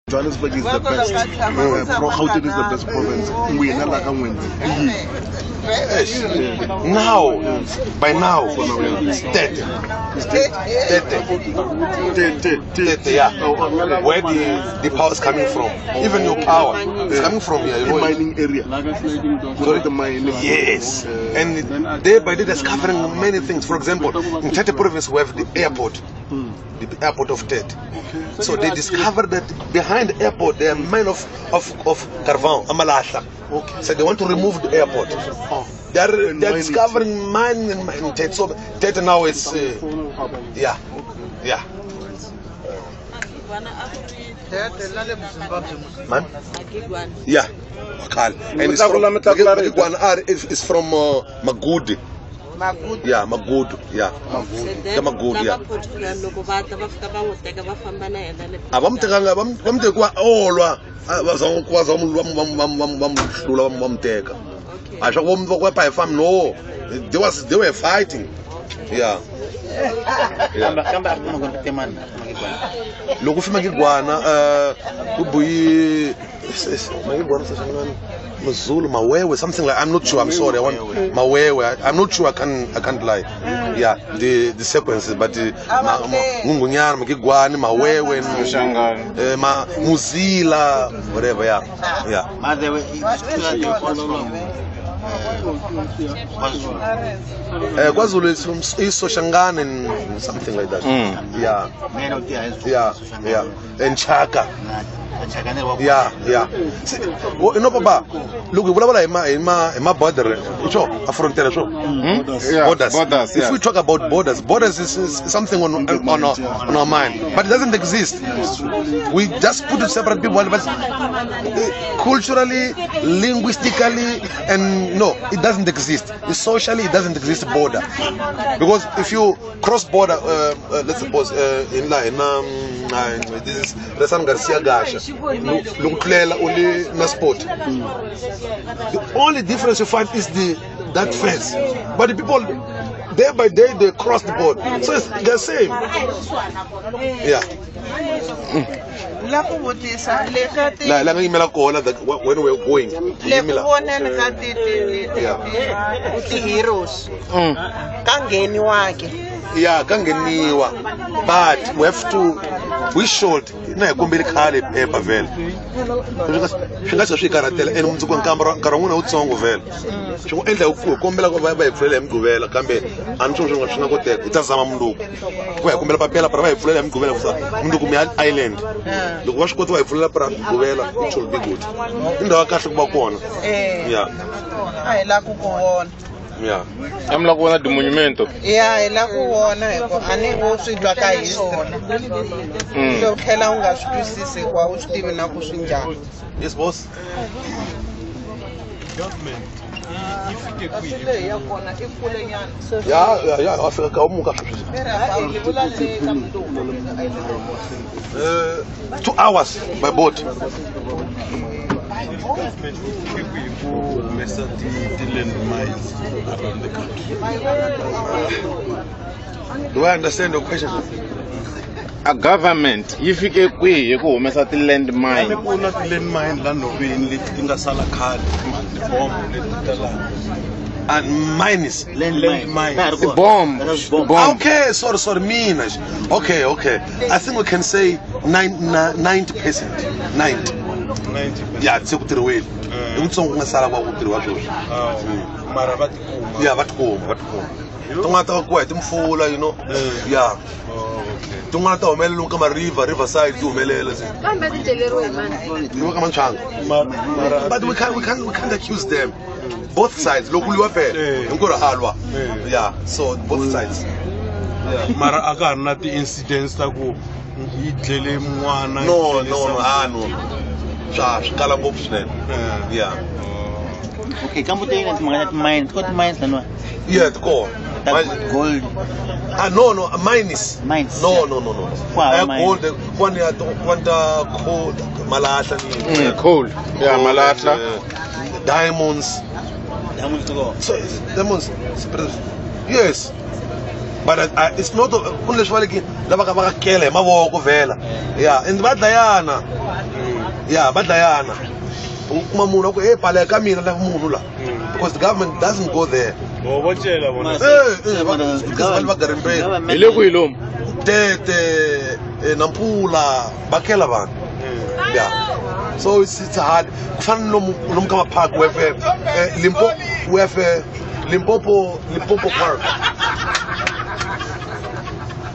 Johannesburg is the best. Gauteng is the best province. We are like now, by now, it's 30. Yeah. Where the power is coming from. Even your power is coming from here. You know, mining area. Sorry? The mining. Yes. And day by day, they're discovering many things. For example, in Tete province, we have the airport. The airport of Tete. So they discovered that behind the airport there are mine of Carvão, Amalahla. Okay. So they want to remove the airport. They're discovering mine in Tete. So Tete now is yeah. Man? Yeah. And it's from Magiguan is from Magudi. Yeah, Magudu. Yeah. The Magudu. Yeah. Abamtekanga bamtekwa olwa bazokwaza bamhlula bamteka. Asho bomvu kwapha farm no. They were fighting. Yeah. Loko ufika Magiguana ubuyi Magiguana sashangani Mazulu, Mawewe, something like. I'm not sure. I'm sorry. I want Mawewe. I'm not sure. I can't lie. Yeah, the sequences, but Mungunyana, Magiguani, Mawewe, Muzila, whatever. Yeah. KwaZulu is from Soshangan and something like that. Yeah. And Chaka. Yeah. See, you know, Papa, look, we in my border, a frontier, borders. If we talk about borders is something on our mind, but it doesn't exist. We just put it separate people, but culturally, linguistically, and no, it doesn't exist. Socially, it doesn't exist border, because if you cross border, let's suppose in this is Resan Garcia Gasha. Only sport. The only difference you find is that fence. But the people, day by day, they cross the board. So it's the same. Yeah. When we're going. Yeah, kangeniwa. But we have to. We should. Na yakombele khale phepha vele. Shingasho shikaratela ene umtsuku nkaranguna utsongo vele. Shingo endla ukukombela kwa bayipfulela emgubela kambe anitsho shinga koteka utazama munduku. Kwa yakombela papela para bayipfulela emgubela kusa munduku mi island. Loko wa swikota bayipfulela para emgubela it should be good. Indawo kahle kuba khona. Yeah. Ai la kukuona. Yeah. I'm like one of the monumento. Yeah, la kuona ani go swidwa ka hisona. So khela unga swisise kwa usitivi na kushinjana. Yes, boss. Government. Yeah, Africa kaumuka. 2 hours by boat. Government will mess up the land mines around the country. Do I understand your question? A government, if you get quick, you go mess up the land mine. Not land mine, land of in Sala card, the bomb, And mines. land mine. The bomb. Okay, sorry, minas. Okay. I think we can say 90%. 90. 90%. Yeah, it's up to the way. Yeah, Tongata quite mfula, you know. Yeah. Tongata omele kama riverside to Melele. But we can't accuse them. Both sides. Locally yeah, so both sides. Yeah. Mara agar not the incidents that go No. Yeah. Okay, kamu tayo ng mga mines. What mines na no? Yeah, the core. Gold. No, mines. Mines. No. Wow, gold. One cold. Malahla. Coal. Yeah, Malahla. Diamonds. Diamonds to go. So diamonds. Yes. but it's not kun leswi valeki lava ka va kela hi mavoko vhela yeah and va dlayana yeah va dlayana u kuma munhu ku hey pala ka mina la munhu la because the government doesn't go there Bo chela bona. va garempeni Ile ku ilomu. tete nampula va kela vanhu yeah so it's hard kufana nomkama park we have Limpopo Park.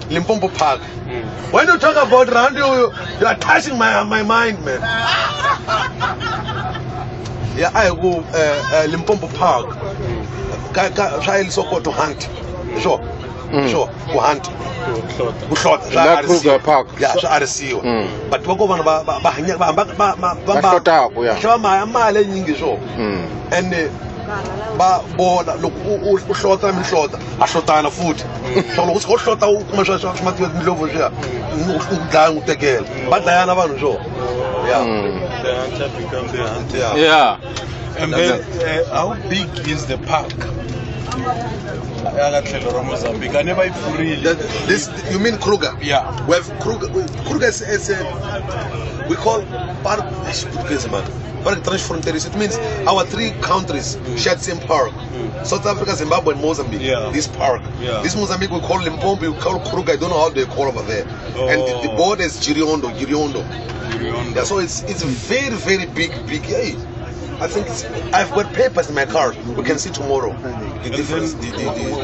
Limpopo Park. When you talk about Randy, you are touching my mind, man. Yeah, I go Limpopo Park. Child so to hunt. Sure. Sure. Go hunt. La Kruger Park. Yeah, so I see you. But we go on mali nyingi so. And ba bona loko u hlota mihlota a hlotana futhi so loko u hlota u kuma swa matiyo ndlovu swa u dlaya u tekela ba dlayana vanhu so yeah The hunter become the hunter. Yeah. And then how big is the park? Mozambique. I never really. This you mean Kruger? Yeah. We have Kruger is we call park transfrontiers. It means our three countries share the same park. South Africa, Zimbabwe, and Mozambique. Yeah. This park. Yeah. This Mozambique we call Limpopo, we call Kruger. I don't know how they call over there. And the border is Giriondo. Yeah, so it's very very big. Hey, I think I've got papers in my car. We can see tomorrow the difference.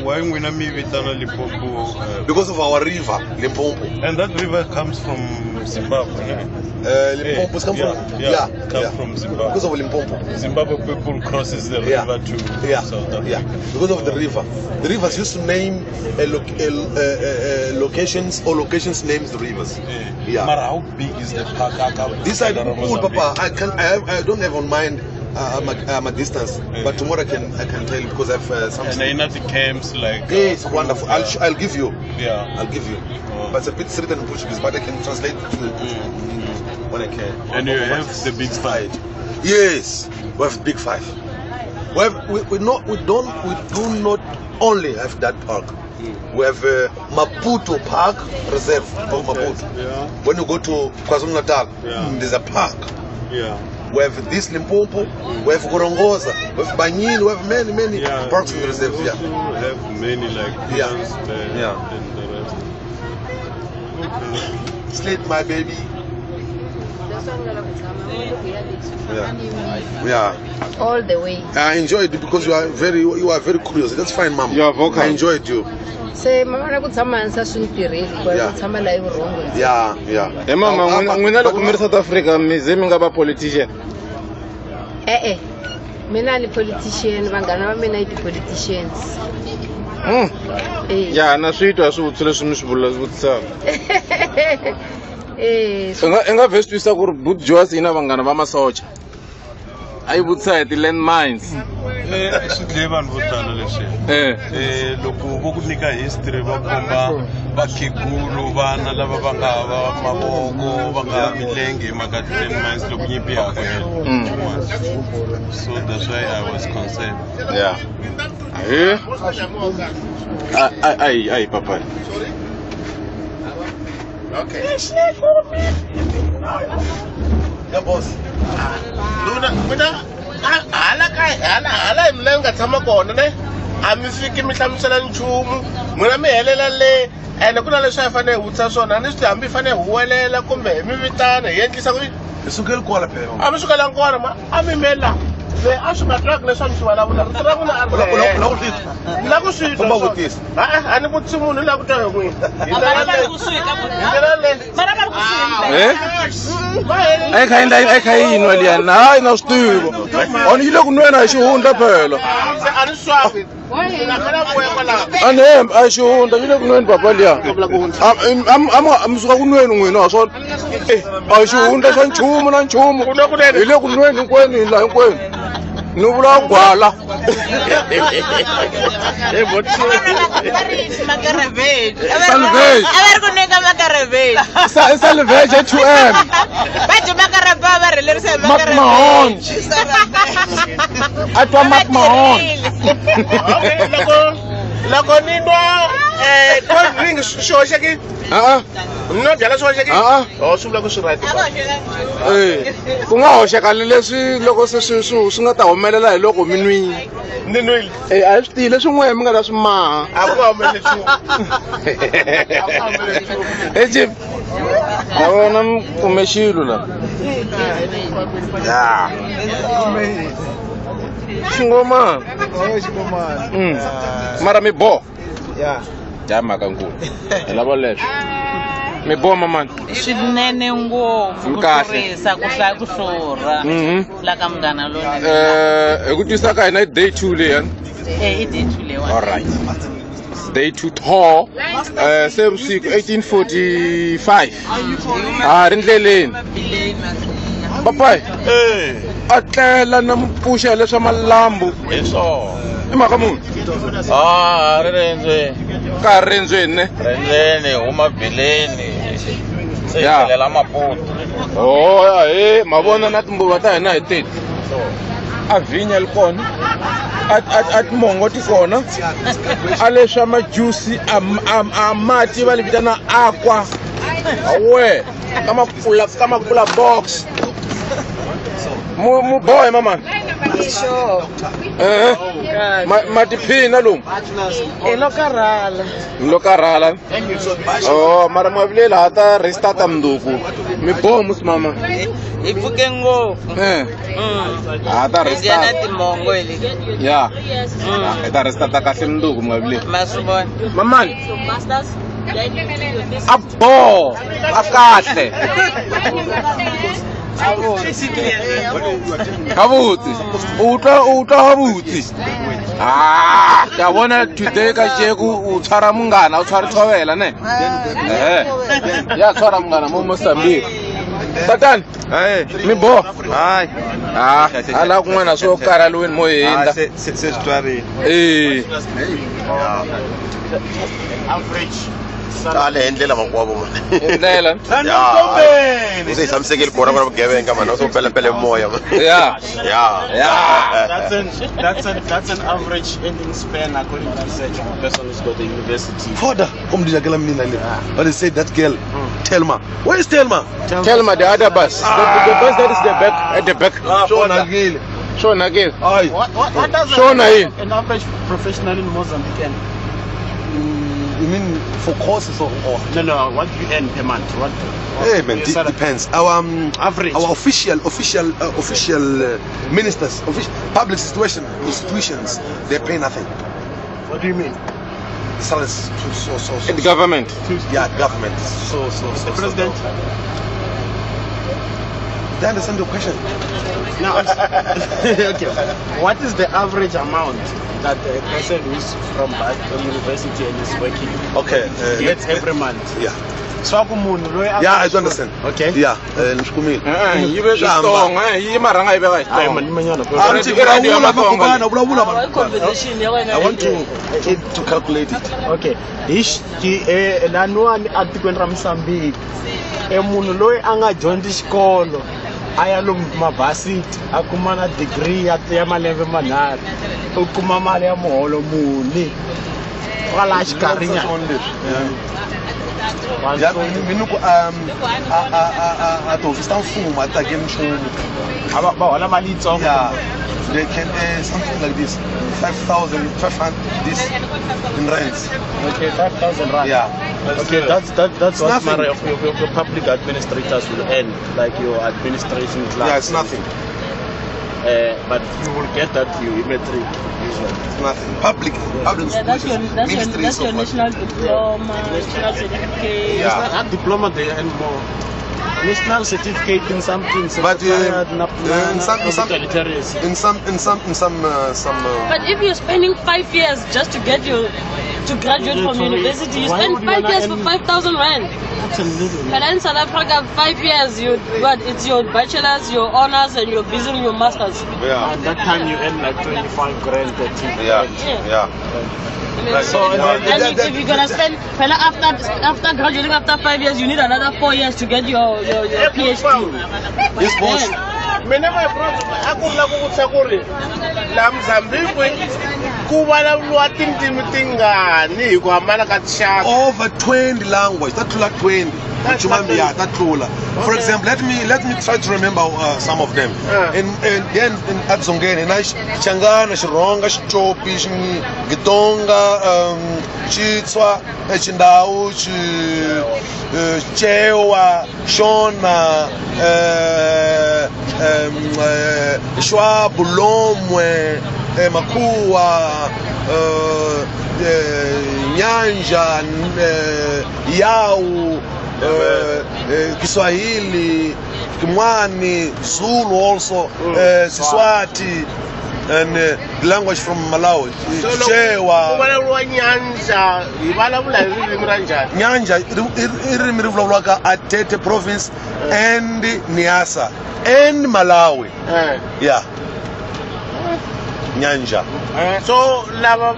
Why we not meet with Limpopo? Because of our river, Limpopo. And that river comes from Zimbabwe. Limpopo come from from Zimbabwe. Because of Limpopo. Zimbabwe people crosses the river to South Africa. Yeah, because of the river. The rivers used to name locations or locations names the rivers. Yeah. But how big is the park? This I don't know, Papa. I don't have on mind my distance, but tomorrow I can tell you because I've something. And in the camps like. Yeah, it's wonderful. I'll give you. Yeah. I'll give you. But it's a bit written in Portuguese, but I can translate it to you when I can. And you have the big fight. Yes, we have big five. We do not only have that park. We have Maputo Park Reserve of Maputo. Yeah. When you go to KwaZulu-Natal, there's a park. Yeah. We have this Limpopo, we have Gorongosa, we have Banyini, we have many parks in the reserve. We also have many like Pians and the rest. Slate my baby. Yeah. All the way. I enjoyed it because you are very curious. That's fine, Mom. You are vocal. I enjoyed you. Se mama na ku tshama nsa swi tirheli ku tshama la eVurhongo. Yeah. Hey mama, n'wina loko mi ri South Africa mi ze mi nga va politician. Mina ni politician, vanghana va mina i politicians. Ya na switwa swi vutisa leswi mi swi vutisaka. I nga vhe swi twisa ku ri Boot Joyce yi na vanghana va masocha. A yi vutisa hi ti-landmines. Swi dlaye vanhu vo tala leswi. Loko vo ku nyika history va komba vakhegulu vana lava va nga hava mavoko va nga milenge hi maka ti-landmines loko nyimpi ya ku hela. So that's why I was concerned. Yeah. Ay papa. Okay. Yeah, boss. Mina hala hi mina nga tshama kona ne a mi fiki mi hlamusela nchumu n'wina mi helela le ene ku na leswi a hi fanele hi vutisa swona ni swi hambi hi fanele hi huwelela kumbe hi mi vitana hi endlisa ku Sukela kwala phela. a mi sukela kona ma a mi mela le a swi nga twaki leswi a mi swi vulavula rito ra n'wina a ri la ku swi twa a ni vutisi munhu la ku twa hi n'wina hi ndlela leyi Ai kha yinwa liya hayi na swi tivi. On yi le ku nweni hi xihundla phela. a ni swavi na khana vuya kwalaho A ni a xihundla yi le ku nweni papa liya. Mi suka ku nweni n'wina wa swona. A xihundla xa nchumu na nchumu. Hi le ku nweni hinkwenu hi la hinkwenu. Ni vula gwala. Salvage 2M. McMahon. Atwa McMahon. loko ni twa cold drink swi hoxekile no byala swi hoxekile swi vula ku swi right ku nga hoxeka leswi loko se swi nga ta humelela hi loko mi nwile ni nwile a hi swi tiyile swin'wana mi nga ta swi maha a ku nga humeleli nchumu Chief a vona mi kume xilo la xingomana mara mi boha ya mhaka nkulu hi lava leswi mi boha mamani swinene ngopfu ku tlurisa ku hlaya ku hlurha la ka munghana lonene hi ku twisa ka hina i day 2 leyani i day 2 leyiwani alright day 2 tho se vusiku 1845 ri ndleleni papai a tlela na mupfuxa leswa malambu hi swona i mhaka munhu ri rendzweni ka ha ri rendzweni ne rendzweni huma bileni se helela maputo he ma vona na timbuva ta hina hi teti a vinya li kona a timongo ti kona a leswa majusi a mati va li vitana aqua awe ka makula box mu boy mama Sure. ma tiphina lomu lo karhala mara ma vile laha ta restart mnduku mi boha musi mama hi pfuke ngopfu ta restart na timongo hi ya ta restart kahle mnduku mi nga vile ma swi vona mamani a boha a kahle habutsi utwa habutsi ya bona today ka jeku u tshwara munghana u tshwara thovela ne ya tshwara munghana mo Mozambique tatani mi boha ala kun'wana swo karhaliweni mo hinda se swi twarile tale hi ndlela makwavo ndlela uze hi hlamusekeli kona ku na vugevenga mani u pelepele moya That's an average ending span according to research of a person who's got the university. Foda, come to the mina le. But they say that girl, Telma. Where is Telma? Telma, the other bus. The bus that is at the back. Shona Gil. Shona Gil. What does an average professional in Mozambique? You mean for courses or? No. What do you earn per month? What? Hey man, it depends. Our average. Our official ministers, public institutions, they pay nothing. What do you mean? Salaries so. The government. Yeah, government. So. The president. Do you understand the question? No. Okay. What is the average amount that a person who's from a university and is working gets every month? Yeah. Yeah, I do understand. Okay. Yeah, I want to calculate it. Okay. Lanuani atikweni ra Mozambique. Munhu loyi a nga dyondzi xikolo aya lomu mavhasiti a kuma na degree ya malembe manharhu u kuma mali ya muholo muni kwala xikarhi nyana minuku a tihofisi ta mfumo a takeli nchumu va hola mali yitsongo. Yeah, they can something like this 5,500 this in rents. Okay, 5,000 rand. Yeah. Okay, that's what your public administrators will earn, like your administration class. Yeah, it's nothing. But you will get that you metric usually. It's nothing. Public That's your national diploma, national certificate. Yeah. That diploma they earn more. National certificate in something. But in some. But if you're spending 5 years just to get to graduate from university, you spend 5 years for 5,000 rand. Absolutely. But in South Africa, 5 years, it's your bachelor's, your honors, and you're busy with your masters. Yeah. At that time, you earn like 25 grand. Yeah. So, and if you're gonna spend after graduating after 5 years, you need another 4 years to get your PhD. This boss, mina my brother a ku la ku vutisa ku ri la Mozambique ku vulavuriwa tindzimi tingani hi ku hambana ka tinxaka. Over 20 languages. That tlula 20. That tlula. For example, let me try to remember some of them. And then in Adzongeni, Changana, Shironga, Chichopi, Gitonga, Chitswa, Chindau, Chewa, Shona, Shwa, Bulomwe, Makua, Nyanja, Yau, Kiswahili, Kimwani, Zulu also, Siswati, and the language from Malawi, Chewa. Nyanja, Irimiruka Atete province and Niassa and Malawi. Yeah. Nyanja. So lava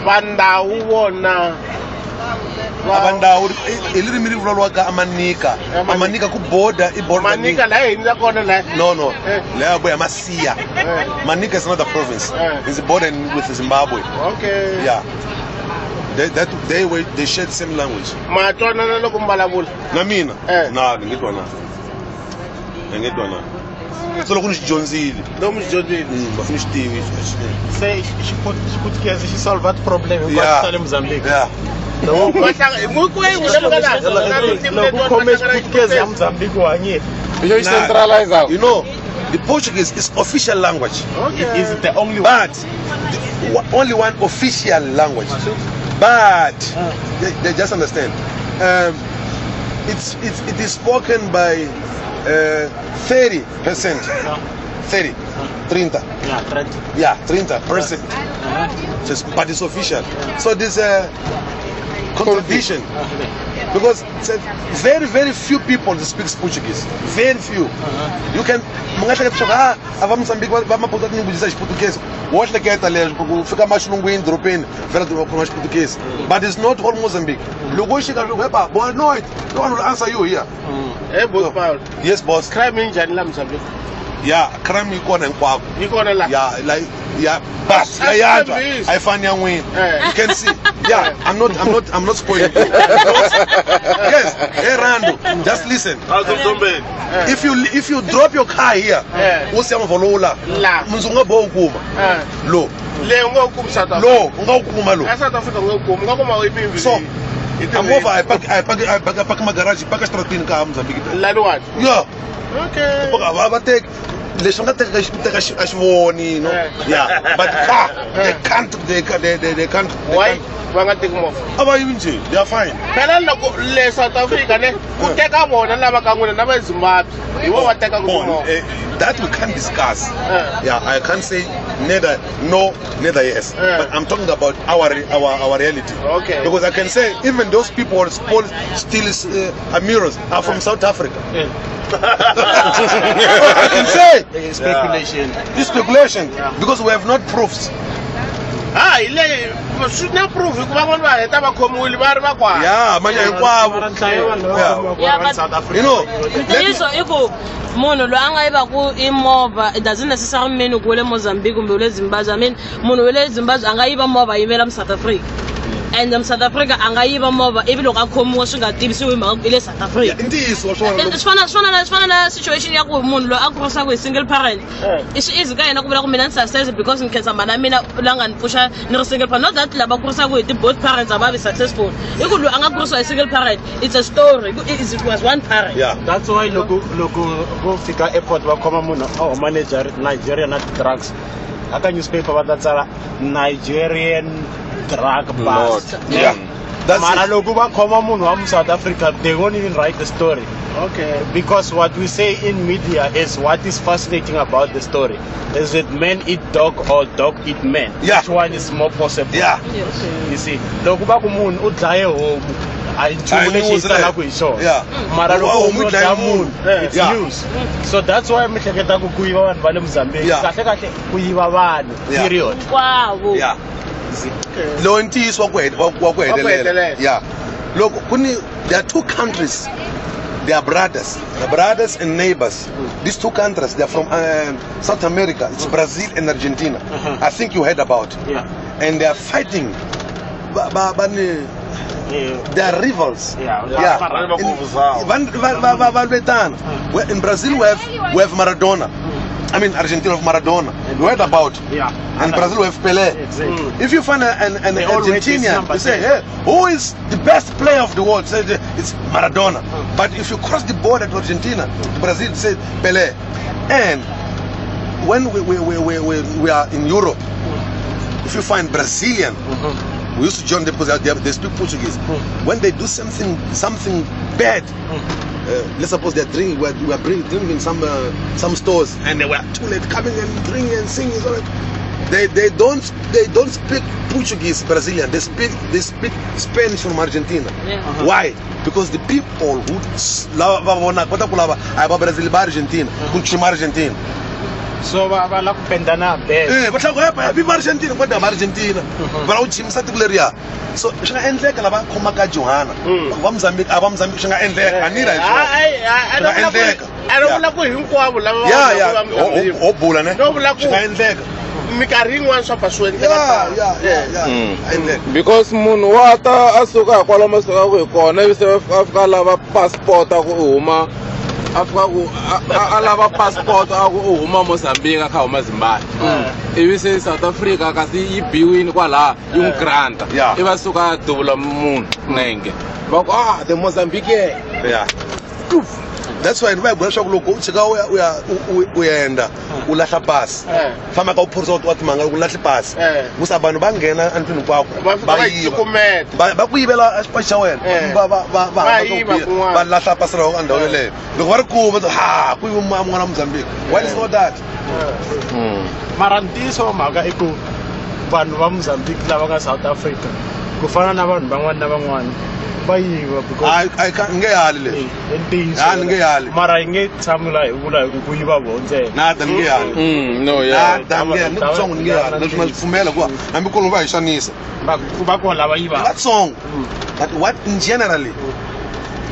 Bandau wona Abandau ilirimi rivulalwaka amanika ku border Manika la hinda kona la no la boya Masia. Manika is not a province. It's a border with Zimbabwe. Okay. Yeah. They share the same language. Matwana na loko mbalabula. Na mina? Na ngitwana. So loko nixdyondzile. Bafuna xitivi. Se xiputkizi xi solve that problem in Mozambique. Yeah. Loko khome xiputkizi ya Mozambique wa hanyile. You centralize out. You know, the Portuguese is official language. Okay. Is it the only one? But only one official language. But they just understand. It is spoken by 30%. 30. 30. Yeah, 30%. But it's official. So there's a contradiction. Because very, very few people speak Portuguese. Very few. You can watch the Catalan, fica mais longuinho, dropin, vela do português. But it's not all Mozambique. Boa noite. No one will answer you here. Hey, boss Paul. Yes, boss. Crime in Mozambique. Yeah, crime iko na nkwako. Iko na la. Yeah, but I find young win. You can see. Yeah, I'm not spoiling. Yes, hey Rando, just listen. If you drop your car here, usiyama volola. Mzunga bo ukuma. Lo. Le unga ukuma South Africa. Lo, unga ukuma lo. South Africa unga ukuma. Unga kuma wipimbi. So, I'm over. I pack my garage. Pack a strategy car Mozambique. Laluat. Yeah. Okay. But take. Yeah, but car, they can't. Why? They are fine. South Africa, that we can't discuss. Yeah, I can't say neither no, neither yes. But I'm talking about our reality. Okay. Because I can say even those people who still Amiros are from South Africa. I can say speculation. This speculation because we have not proofs. Should not prove it. Yeah, but you know, munhu loyi a nga yiva ku I movha it doesn't necessarily mean ku le Mozambique kumbe le Zimbabwe. I mean munhu wa le Zimbabwe a nga yiva movha yimela South Africa. And South Africa a nga yiva movha ivi loko a khomiwa swi nga tivisiwi mhaka ile South Africa. Swi fana na situation ya ku munhu loyi a kurisaku hi single parent. It's easy ka yena ku vula ku mina ni success because ngikhensa mana mina la nga ni pusha ni ri single parent. Not that lava kurisaku hi both parents aba be successful. I ku loyi a nga kurisiwa hi single parent. It's a story. It was one parent. Yeah. That's why loko go fika airport va khoma munhu manager Nigerian drugs. Aka newspaper va tsala Nigerian drug bust. Yeah. Mara loko va khoma munhu wa South Africa, they won't even write the story. Okay. Because what we say in media is what is fascinating about the story. Is it men eat dog or dog eat men? Yeah. Which one is more possible? Yeah. You see, loko va ku munhu u dlaye homu. Yeah. Mara loko u dlaye munhu, it's news. So that's why mi hleketa ku yiva vanhu va le Mozambique. Kahle ku yiva vanhu. Period. Wow. Yeah. Lo ntiyiso wa ku hetelela. Yeah. Look, there are two countries They are brothers. They're brothers and neighbors. These two countries, they're from South America. It's Brazil and Argentina. I think you heard about. Yeah. And they are fighting. They are rivals. Yeah. In Brazil, we have Maradona. I mean, Argentina have Maradona. You heard about? Yeah. And Brazil we have Pelé. Exactly. If you find an Argentinian, you say, hey, who is the best player of the world? Say, it's Maradona. But if you cross the border to Argentina, to Brazil, say Pelé. And when we are in Europe, if you find Brazilian, we used to join them because they speak Portuguese. When they do something bad, let's suppose they're drinking, we are drinking in some stores, and they were too late coming and drinking and singing. So they don't speak Portuguese Brazilian. They speak Spanish from Argentina. Why? Because the people who lava Brazil Argentina, Argentina. So va la kupendana best. Viva Argentina, what am Argentina? But uchim satikuleria. So shinga endleka laba khoma ka Johanna. Abamzambiki shinga endleka anira I don't know hinkwavo lava yeah obula ne shinga endleka. Because munhu wa ta asuka kwalomu asuka ku kona ivi se afika lava passport aku huma afika ku alava passport aku huma Mozambique akha huma Zimbabwe ivi se South Africa kasi yi biwini kwala yung granta iva suka dubula munhu nenge va ku the Mozambique That's why we go loko uchika uyenda ulahla pass fama ka uphurisa ukuthi manga ulahla pass kusa abantu bangena antwini kwakho bakuyibela asipasha wena ba lahla pass la kandawo leyo loko bari kuba ha kuyuma mwana Mozambique why is not that mara ntiso mhaka i ku vanhu va Mozambique lava ka South Africa ku fana na vanhu van'wana na van'wana I can't get out of it. Mara inge samula ula kuyiba bonze. Nada nge no yeah. Nada nge song nge na fumela kwa. Ambi khona ba ishanisa. Ba khona laba yiba. That song. But what in generally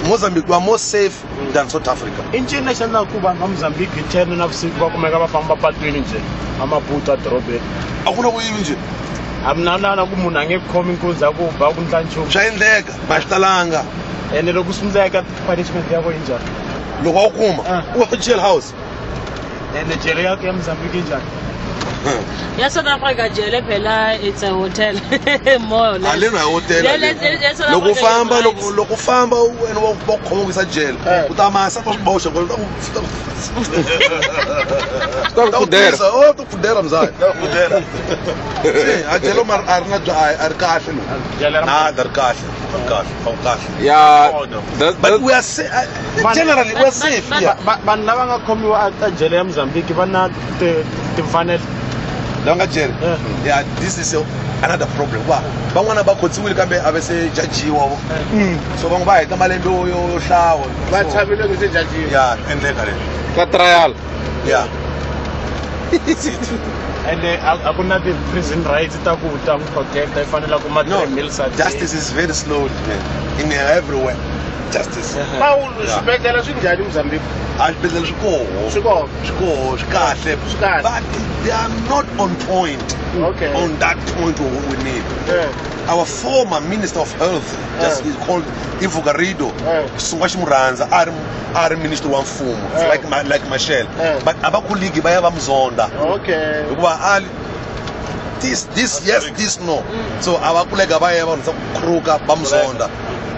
Mozambique were more safe than South Africa. International kuba Mozambique 10 na vusiku ba kumeka ba famba patwini nje. Amabhuta drobeni. Akuna kuyibi nje. Amnana ku munhu ange khomi inkunzi akuba ku nhlanhlumo swa endleka mashitalanga ene loko swi endleka punishment yakho injani loko wa kuma u jail house ene jele yakho ya Mozambique injani ya South Africa jele phela it's a hotel more or less alena hotel loko famba wena wa khoma ku sa jail utamasa ku bosha ku to fudera mzai ajelo mar arna kahle dar kahle yeah but we are generally we are safe yeah vanhu lava nga khomiwa a jele ya Mozambique va na timfanelo langa jele yeah this is another problem wa van'wana ba khotsiwile kambe ave se jajiwa so van'wana ba heta malembe yo hlawa va tshamile ku se jajiwa yeah endleka le ka trial yeah and akuna the prison rights ta ku ta protect ifanela ku ma 3 mil sa justice is very slow in everywhere justice Paul swibedlela swi njhani Mozambique swibedlela swikoho kahle but they are not on point on that point what we need our former minister of health just is called Ivo Garrido Sungwa Ximuranza ari minister wa mfumo like Machel but abakuligi baya bamzonda hikuva ali this yes this no so abakulega baya bantu kruka bamzonda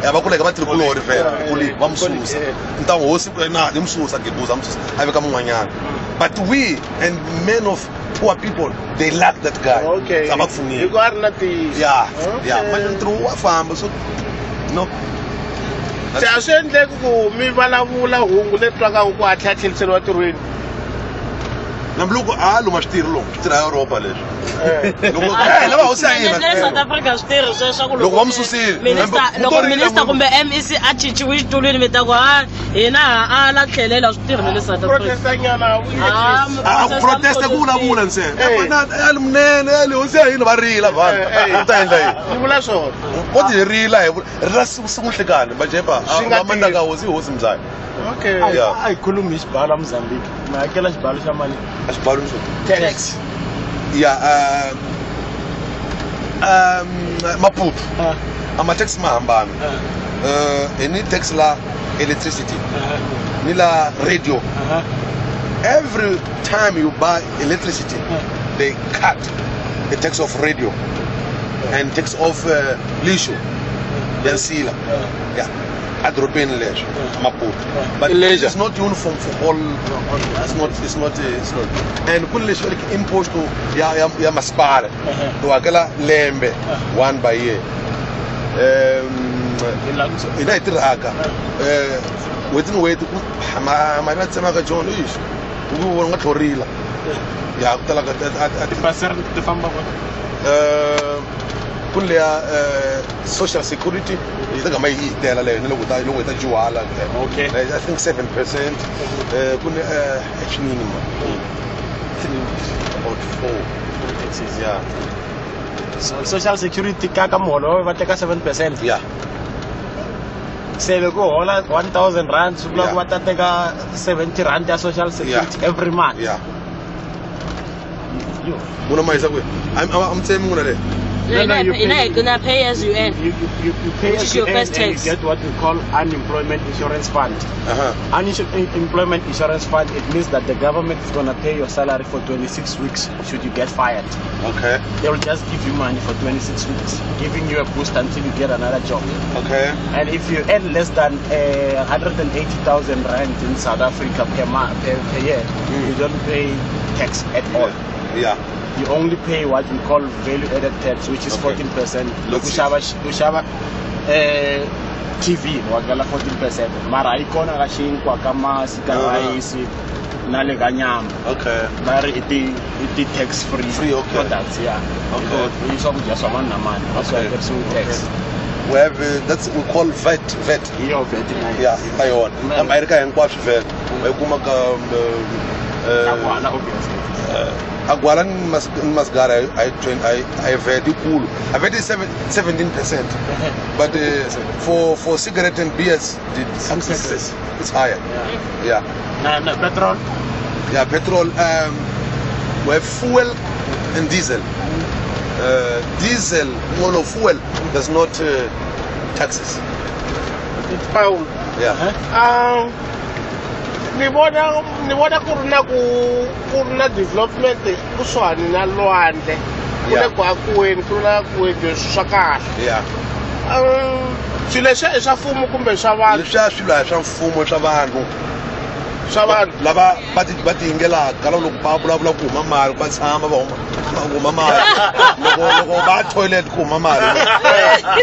abakulega bathi kulori vela kuli bamsusa ntango hosi na imsusa ngibuza amsusa aveka munwanyana but we and men of poor people they lack that guy you got nothing yeah manje through wa famba so no sasendle ku mi vulavula hungu le twaka ku atlhatlheliseriwa tirweni nambe loko loma swi tirhi lomu swi tirha Europa leswi loko lava hosi ya hina South Africa swi tirhi sweswo loko va mi susile loko minister kumbe MEC a cinciwe xitulwini mi ta ku hina a la tlhelela swi tirhi le South Africa protestanyana protesta ku vulavula ntsena ali munene ali hosi ya hina va rila vanhu va ta endla yini ni vula swona vo ti rila hi ra sunguhlekani bajepa amandaka hosi mzaya okay Yeah. a hi khulumi hi xibalo Mozambique mi hakela xibalo xa mali a xibalo xo tax ya Maputo ama-tax ma hambana ni tax la electricity ni la radio every time you buy electricity they cut the tax of radio and tax of lisho yansila yeah adropeni leswo Maputo but it's not uniform for all it's not and kun leswi like impost ya masipala to hakela lembe one by year ina hi tirhaka wait ma na tsema ka John ish u vona nga thorila ya ku tala ka passer ti famba kun le social security yi ta gama yi tela leyo loko ta juhala okay I think 7% kun actually about 4 yeah social security ka moholo va teka 7%. Yeah. Se loko hola 1000 rand sula ku va ta teka 70 rand ya social security every month. Yeah. Muna maisa kwe. I'm saying muna le. You're gonna pay as you earn. You pay Which as is you your earn first and you tax. get what we call unemployment insurance fund. Unemployment insurance fund, it means that the government is gonna pay your salary for 26 weeks should you get fired. Okay. They will just give you money for 26 weeks, giving you a boost until you get another job. Okay. And if you earn less than 180,000 rand in South Africa per year, you don't pay tax at all. Yeah. You only pay what we call value-added tax, which is 14%. Look, Ushaba TV, wakala 14%. Mara ikona kashin kwa kama sikawaisi nale ganyam. Okay. Mari iti tax-free products, yeah. Okay. You saw just one naman. That's why there's no tax. We have that's we call VAT. Yeah, VAT. Yeah, Taiwan. America and what VAT. We kuma ka Agwala masgara I VAT cool. I VAT is 17%. But for cigarette and beers it's higher. Yeah. Na petrol? Yeah, petrol we have fuel and diesel. Diesel, mono fuel does not taxes. It's pound. Yeah. Ni vona ku ri na development kusuhani na lwandle ku le ku akiweni ku na ku leswi swa kahle. Yeah. Swilo leswi i swa mfumo kumbe swa vanhu? Leswiya swilo a swa mfumo swa vanhu. Swa vanhu lava va ti yingelaka loko va vulavula ku huma mali va tshama va huma mali loko va toilet ku huma mali.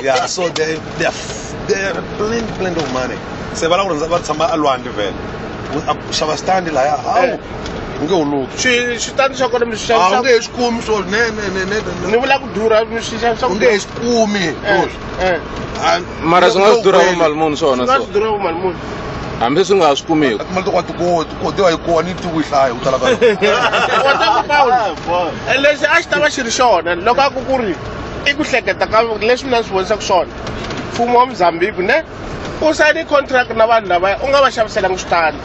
Yeah, so they are plenty of money. Se va la ku va tshama alwandle vele. Xava stand laya hawu nge uluki switandi swa kona mi swi a xavisa nge he swi kumi swo ni vula ku durha mi swi xavisa u nge he swi kumi mara swi nga swi durha vo mali muni swona swi nga swi durha vo mali muni hambi swi nga swi kumeki mali to koti yi kona yi tiku yi hlaya u tala ka lexi a xi ta va xi ri xona loko a ku ri i ku hleketa ka leswi mina swi vonisaka swona mfumo wa Mozambique ne u sayine contract na vanhu lavaya u nga va xaviselanga switandi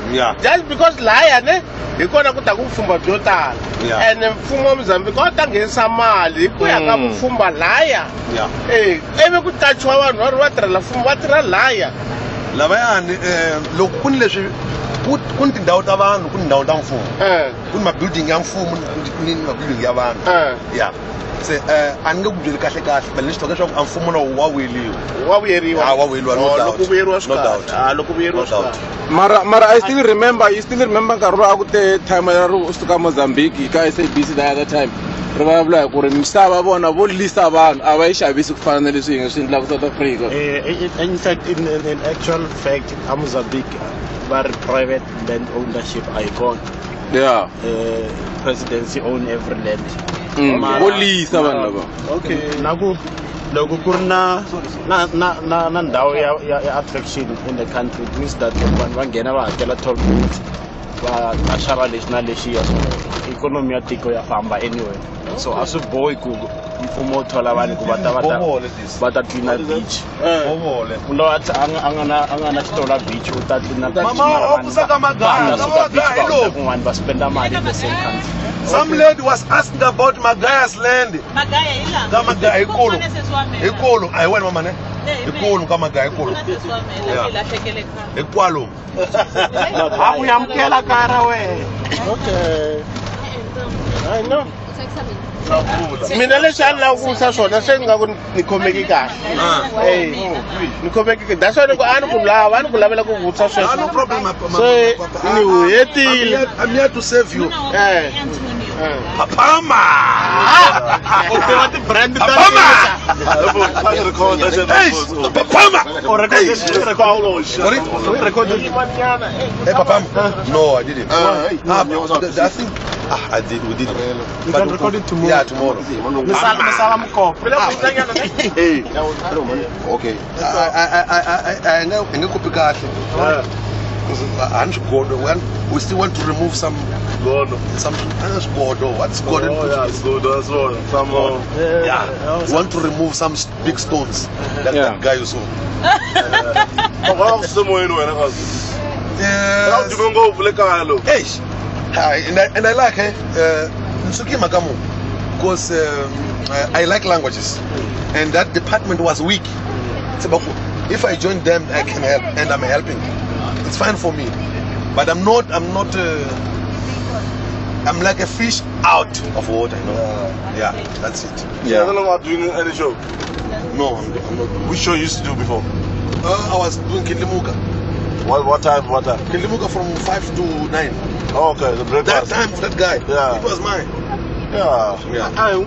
just because lahaya ne hi kona ku ta ku vupfhumba byo tala and mfumo wa Mozambique wa ta nghenisa mali hi ku ya ka vupfhumba lahaya ivi ku qachiwa vanhu va ri va tirhela mfumo va tirha lahaya lavayani loko ku ni leswi ku ni tindhawu ta vanhu ku ni ndhawu ta mfumo ku ni mabuilding ya mfumo ni mabuilding ya vanhu ya se a ni nge ku byeli kahle kahle but lexi toka leswaku a mfumo na wa weliwa wa vuyeriwa wa weliwa no doubt loko vuyeriwa no doubt loko vuyeriwa mara I still remember nkarhi lowu a ku te time ya ro suka Mozambique ka SABC the other time ri vulavula hi ku ri misava vona vo lisa vanhu a va yi xavisi ku fana na leswi hi nga swi endlaka South Africa. In fact, in actual fact, Mozambique, very private land ownership icon. Yeah. Presidency own every land. Vo lisa vanhu lava. Okay. Naku loko ku ri na ndhawu ya attraction in the country, it means that vanhu va nghena va hakela toll booths va xava lexi na lexiya, so ikhonomi ya tiko ya famba anyway. So a swi bohi ku mfumo wu thola vanhu ku va ta tlina beach. Munhu a nga na xitola beach u ta tlina beach kun'wana va spenda mali in the same country. Some lady was asking about Magaya's land. Magaya ikulu ayi wena mama ne ikulu ka Magaya ikulu ikwalo akuyamkela kara we. Okay, I know. mina leswi a ni lava ku wisa swona se ni nga ku ni khomeki kahle ni khomeki kahle that's why ni ku a ni ku lavela ku vutisa sweswo no problem se ni hetile. I'm here to save you. Papama utiva ti brand ta Papama. No, I didn't. I think I did. We did it. You can record it tomorrow. Yeah, tomorrow. Okay. I know copy card. We still want to remove some Godo. What's Godo? Oh, yeah, Godo as well. Yeah. We want to remove some big stones. Like that guy you saw. And I like Nsuki Magamu because I like languages, and that department was weak. If I join them, I can help, and I'm helping. It's fine for me, but I'm not. I'm like a fish out of water, you know. Yeah, that's it. Yeah. I don't know about doing any show. No, I'm not. Which show you used to do before? I was doing Kilimuka. What time? Kilimuka from 5 to 9. Oh, okay, the breakfast. That time for that guy. Yeah. It was mine. Yeah.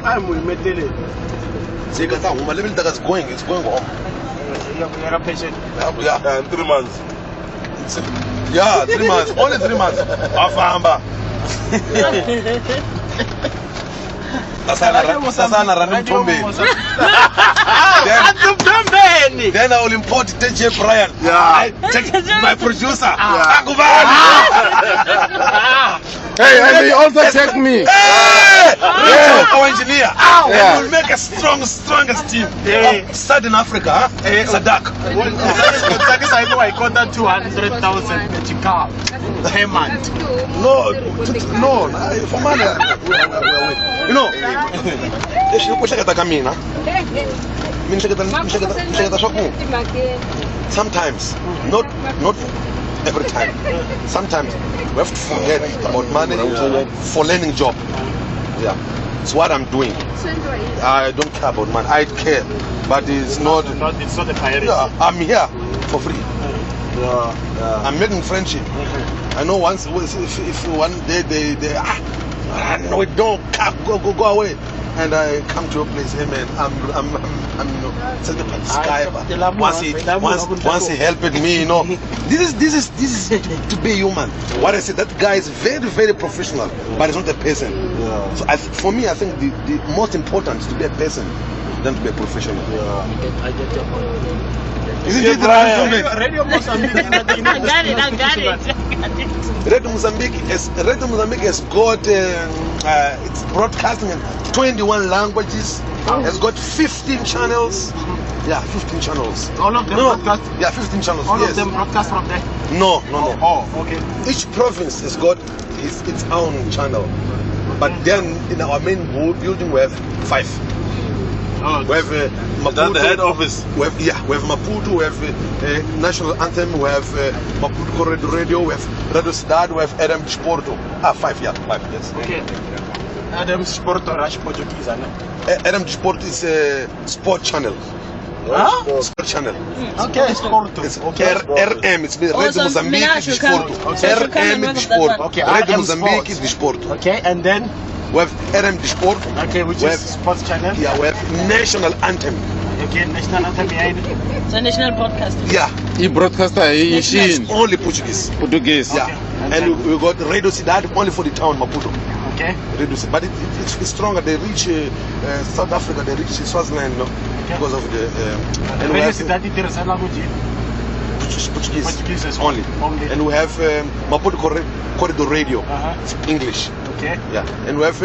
I'm with Metele. My level that is going, it's going home. You're a patient. Yeah. 3 months. Yeah, 3 months. Only 3 months. Afamba. Sasana running Then I will import TJ Brian. Yeah. Check my producer. Hey, and they also check me. Our engineer. And we'll make a strongest team. Start in Africa, Sadak. I got that 200,000 Chicago per month. No, for money. You know, sometimes, not every time. Sometimes we have to forget about money for learning job. Yeah, it's what I'm doing. I don't care about money. I care, but it's not a priority. Yeah, I'm here for free. I'm making friendship. I know once if one day they no, don't go away. And I come to a place, hey man, I'm Skype. Once he helped me, you know. This is to be human. What I said, that guy is very professional, but he's not a person. Yeah. So for me, I think the most important is to be a person than to be a professional. Yeah. I get your point. Isn't it right? Radio Mozambique. I got it. Radio Mozambique has got it's broadcasting in 21 languages. Has got 15 channels. Yeah, 15 channels. All of them broadcast? Yeah, 15 channels. All of them broadcast from there? No. Oh, okay. Each province has got its own channel. But then in our main building we have 5. We have Maputo, the head office. We have Maputo, we have National Anthem, we have Maputo Radio, we have Radio Cidade, we have Adam Desporto. 5, yes. Okay. Adam Sport or Rush Portuguese, Adam Sport is a sport channel. Huh? Sport channel. Okay, Sport. It's Okay. RM, it's Red so Mozambique Spinacio Desporto. Campo. RM Desporto. Okay, Red RM Mozambique Sports. Desporto. Okay, and then, We have RM Desporto. okay, which We is have, sports channel. yeah, we have national anthem. Okay, national anthem behind it. It's a national broadcast. Yeah, I-broadcaster it's only Portuguese. Portuguese. Yeah, and we got Radio Cidade only for the town Maputo. Okay. Radio Cidade, but it's stronger. They reach South Africa. They reach Swaziland, no? Because of the and we Radio have Cidade interessa language. Portuguese, Portuguese is only. only. And we have Maputo Corridor Radio. It's English. Okay. Yeah, and we have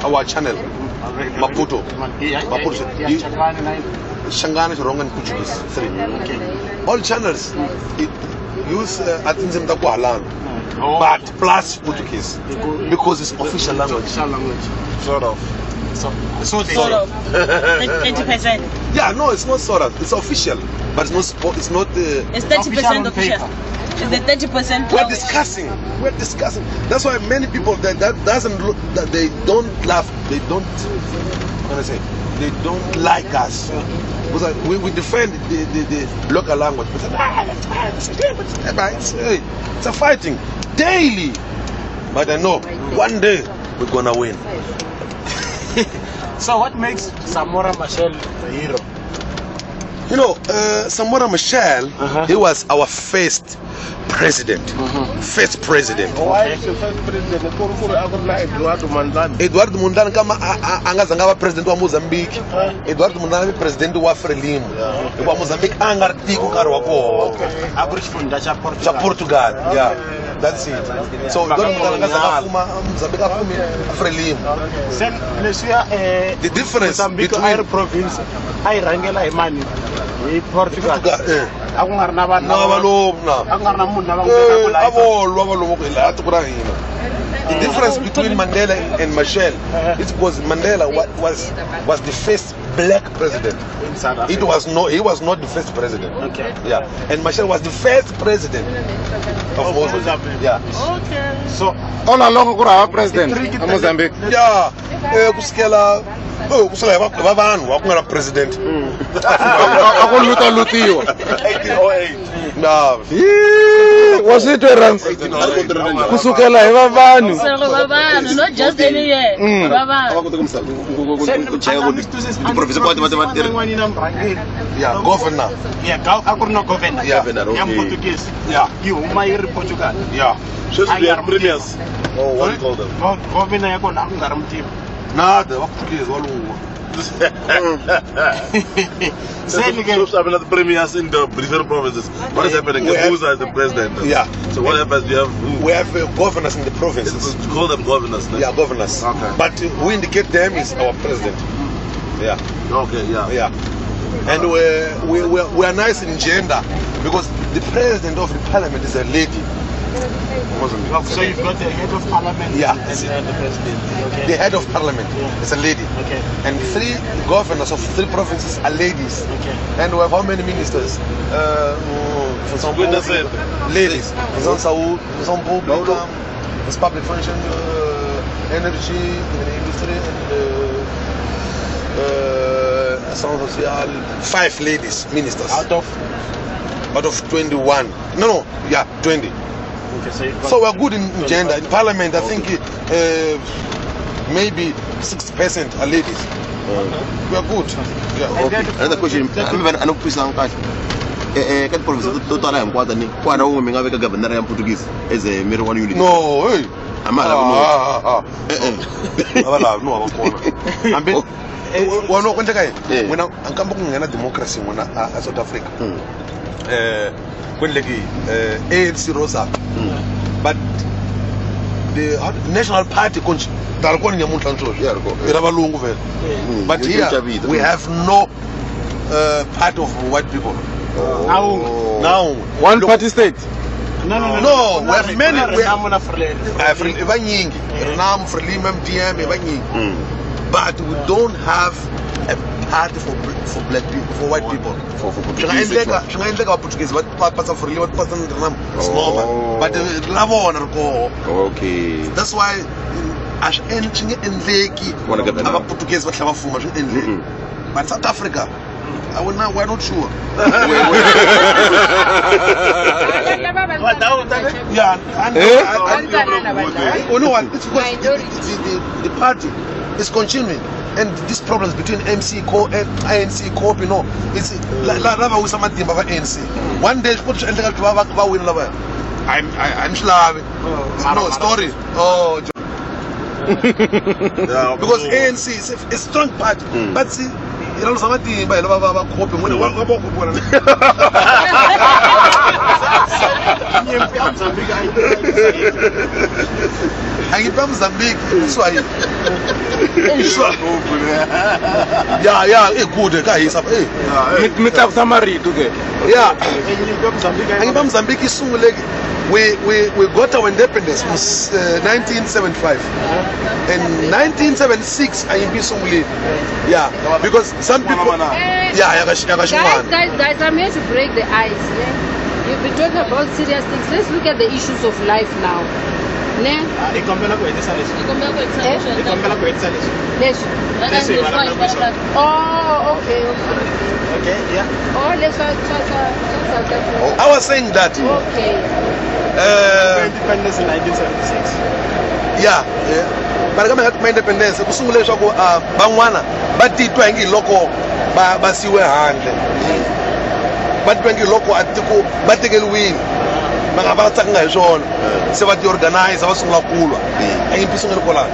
our channel Maputo. Maputo. Shangana Rongan and Portuguese 3. Okay. All channels use Atinzim Takualan, Oh. but plus Portuguese because it's official language. Official language. Sort of. So they Sort of. 30%. Yeah, no, it's not sort of. It's official, but it's not. It's not. It's 30% Official official. It's the 30% We're language. discussing. We're discussing. That's why many people that doesn't look, that they don't laugh. They don't. What can I say? They don't like us. Because we defend the local language. But it's a fighting daily. But I know one day we're gonna win. So what makes Samora Machel the hero? You know, Samora Machel, he was our first president. First president. Why is the first president? Eduardo Mondlane. Eduardo Mondlane kama angazange aba president wa Mozambique. Eduardo Mondlane aba president wa Frelimo. Wa Mozambique angartiko nkarhi wa koho. Akurifunda cha Cha Portugal. Portugal. Yeah. That's it. So Eduardo Mondlane angazange afuma Mozambique afumi Frelimo. Sen leswiya The difference Mozambique between air province ay rangela hi mani hi Portugal. Portugal, A ku nga ri na vanhu na valomu na. a ku nga ri na munhu lava n'wi tekaka Avolwa valomu ku laha tiko ra hina. The difference between Mandela and Machel is because Mandela was the first black president. in South Africa. He was not the first president. Okay. Yeah, and Machel was the first president of Mozambique. Mozambique. Yeah, So all along ku ri hava president a Mozambique. yeah. Kusukela va vanhu va ku nga na president. A ku lutiwa. 1808. No. Wa swi twerans kusukela hi va vanhu. So, Babano, not just any year. Babano. n'wani na murhangeri Yeah, governor. a ku ri na governor Yeah. ya Portuguese Yeah, yi huma yi ri Portugal. yeah. They are premiers. Oh, what do you call them? Governor ya kona a ku nga ri mutivi. Nada, va Portuguese valungu. So, I mean, the premiers in the different provinces. What is happening? We have- Who's as the president? Yeah. So what happens? You have who? We have governors in the provinces. It's call them governors. Then. Yeah, governors. Okay. But who indicate them is our president. Yeah, Okay. Yeah. yeah. And we are nice in gender because the president of the parliament is a lady. So you've got the head of parliament Yeah. and the president. Okay. The head of parliament is a lady. Okay. And 3 governors of 3 provinces are ladies. Okay. And we have how many ministers? For some Goodness sake. ladies. Some Saúde, some public, it's public function, energy, industry, and ação social. 5 ladies ministers Out of 21. No, yeah, 20. okay, so you've got So we're good in gender. In parliament, I think maybe 6% are ladies. We're good. Yeah. And then Another question, anokupisa kahle. Ka province to tala hinkwato ni kwana wun'we mi nga veka governor ya Portuguese as a mere one unit. No, hey. Amala Abala no abakona. Ambe wona kwenteka Eh. yini? Wena ankamba kungena democracy wona a South Africa. Kwendleki ANC rose up. But the National Party konje dalkona nyamunhla ntsho. Yeah, riko. Ira valungu vele. But You here change a bit. we have no part of white people. Now One party state. No, we have many. Renamo Frelimo. Vanyingi, Renam, Frelimo, MDM, vanyingi. But we don't have a party for black people, for white people. For Portuguese. Shingaendleka Portuguese, but pasa Frelimo, pasa Renam, it's normal. But lavona riko. Okay. That's why a swi endleki Portuguese va tlhela va fuma swi endleki but South Africa we're not sure. Yeah, and you know what? It's because the party is continuing, and these problems between MC Co and ANC Co, you know, it's lava with some matimba of ANC. One day, I'm Slavi. No story. Oh. Because ANC is a strong party, but see. You know, somebody by Lava coping when one go Mozambique. So I yeah, good guy is up. Meet up Samari today. Yeah. Mozambique is soon like we got our independence was 1975. In 1976 I be so yeah, because some people guys, I'm here to break the ice. Yeah? You've been talking about serious things. Let's look at the issues of life now. Oh, okay. Okay, yeah. Oh, let's talk. I was saying that. Okay. Independence in 1976. Yeah. But kama my independence kusungule leswaku van'wana va titwa ngi loko va siwe handle va titwa ngi loko atiko va tekeliwile va nga va tsaka hi swona se va ti organize va sungula kulwa a yimpi sungule kola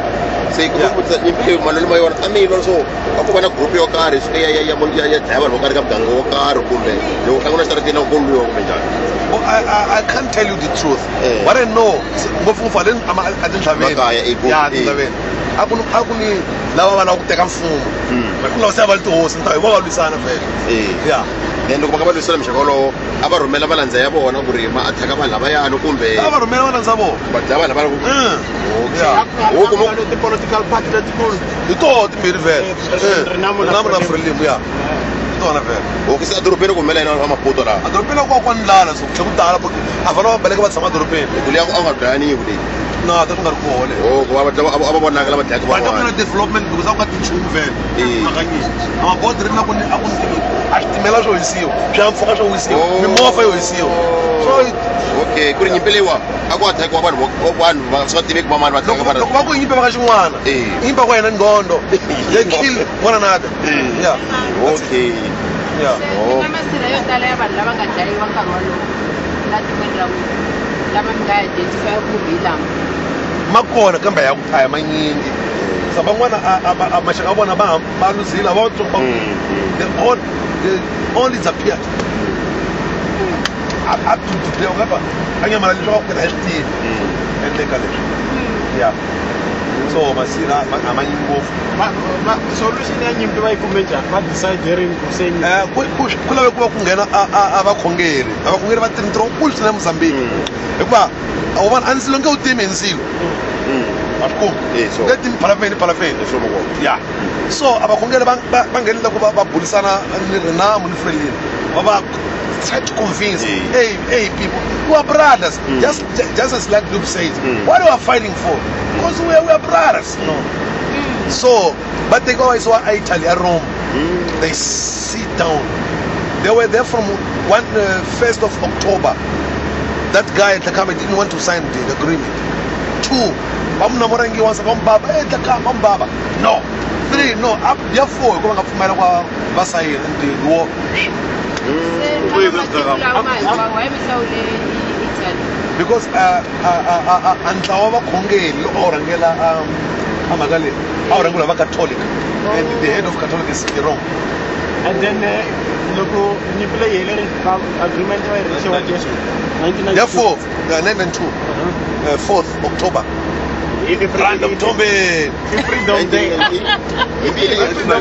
se ku ku yimpi malolo ma yona amilo so ku va na group yo karhi ya driver vo karhi ka muganga wo karhi kumbe loko hlangana strategy na ku lwiwa kumbe njani. I can't tell you the truth. What I know, ngopfungopfu akuni lava vana ku teka mfumo ku lava se va litihosi nta hi va lwisana vele. Yeah. Then loko va lwisana mixaka wolowo a va rhumela valandza ya vona ku ri ma attack vanhu lavayani kumbe a va rhumela valandza vona va dlaya vanhu lava wo kuma ti-political party letikulu hi toho timbirhi vele Renamo na Frelimo ya tona vele. Okay, se adorobeni ku humelela na Maputo laha adorobeni ku wa ndlala so ku tala a fana va baleka va tshama adorobeni ku liya a nga dlayaniwi leyi no ta ku nga ri kona a va vonaka lava dlayaka van'wana development because a ku nga tinchumu vele makanyini amabodi ri na ku a switimela swo hisiwa swihahampfhuka swo hisiwa mimovha yo hisiwa so okay ku ri nyimpi leyiwa a ku attack-iwa vanhu va swi nga tiveki va mani va tlanga loko va ku nyimpi va ka xin'wana nyimpi ku yena ngondo they kill one another. Yeah. Okay. Yeah. Masirha yo tala ya vanhu lava nga dlayiwa nkarhi walowo la tikweni ra n'wina lava mi nga identify ku hi lama ma kona kambe ya ku phaya manyingi sa van'wana a maxaka ya vona va luzile va they only disappeared a tututleo kapa a nyamala leswi va ku kena hi swi tivi endleka leswi ya so masirha a manyingi ngopfu solution ya nyimpi va yi kume njhani va decidering ku se ku lave ku va ku nghena a vakhongeri va tirhi ntirho wukulu swinene Mozambique hikuva a wu vana a nsilo nge wu timi hi nsilo a swi kumi nge timi phalafeni ya so a vakhongeri va nghenile ku va burisana ni Renamo ni Frelimo va try to convince hey people, we are brothers. Just as like Luke says, what are we fighting for? Because we are brothers, you know. So, but they go to Italy, Rome. They sit down. They were there from 1st of October. That guy at the camera didn't want to sign the agreement. 2, no. 3, no. Up there 4, going up and the war. Because antlawa vakhongeri orangela amagale orangula va Catholic and the head of Catholic is wrong. And then loko nyimpi leyi hele agreement va yi rechiwa Jesu 1992. Therefore 1992 4th October. Freedom Day. Freedom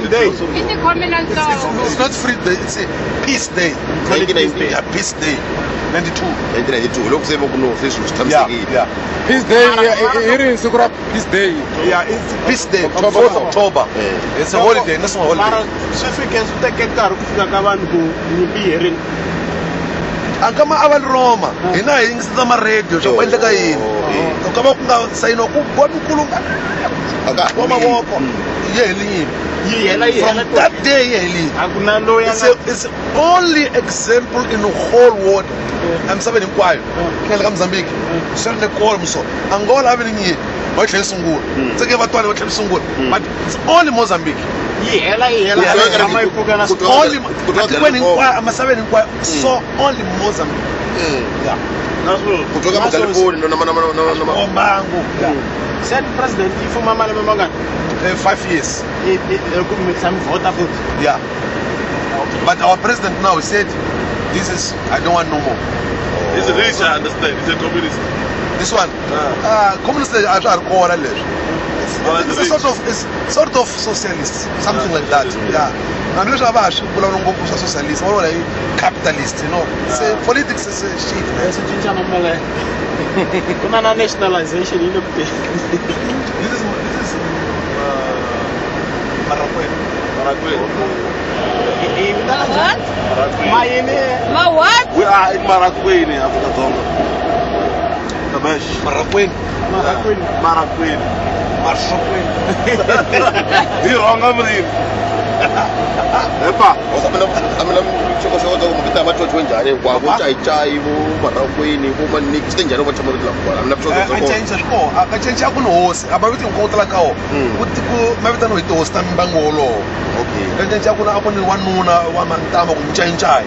Day. It's not free day, it's a peace day. 1990. Yeah, peace day. 1992. Look, yeah. Peace day. Here in Sukura, peace day. Yeah, it's peace day. 4th October. It's a holiday. National holiday. Mara swi fike swi teke nkarhi ku fika ka vanhu ku nyimpi herile. ankama ava Roma hina hi yingisisa ma-radio swa ku endleka yini ka va ku nga sayiniwa ku bonikulu wa mavoko yi helini from that day yi helini it's the only example in the whole world emisaveni hinkwayo ku endleka Mozambique swi ri ni kolmso Angola a vi ni nyini va yi tlhela sungula tseke vatwani va tlhela sungula but it's only Mozambique atikweni hinkwayo emisaveni hinkwayo so only Mozambique kutoka magaliponi ombangu Said president ifuma malembe mangani 5 years samvota futhi yeah but our president now said this is I don't want no more. He's a rich, I understand. He's a communist. This one communist are kona leswi it's sort of socialist something like that yeah hambi leswi a va ha swi vulavula ngopfu swa socialist va vula hi capitalist you know politics is shit man cincana mele kuna na nationalization ile kuti this is Marakwena What? Ma what? We are in Marakwena, Africa Tonga. Tabash. Marakwena. You're wrong, I'm epa amina mchokoshoko mukita batho njani kwa kuchaichai bo Marakwena bo maniki stenjani bo chamorila kwa amina mchokoshoko achange ko akachange akuno hosi ababithi ngikotela kawo kuthi ku mavitano hi hosi ta mbangolo okay achange akuna akuni wanuna wa mantama ku nchanchai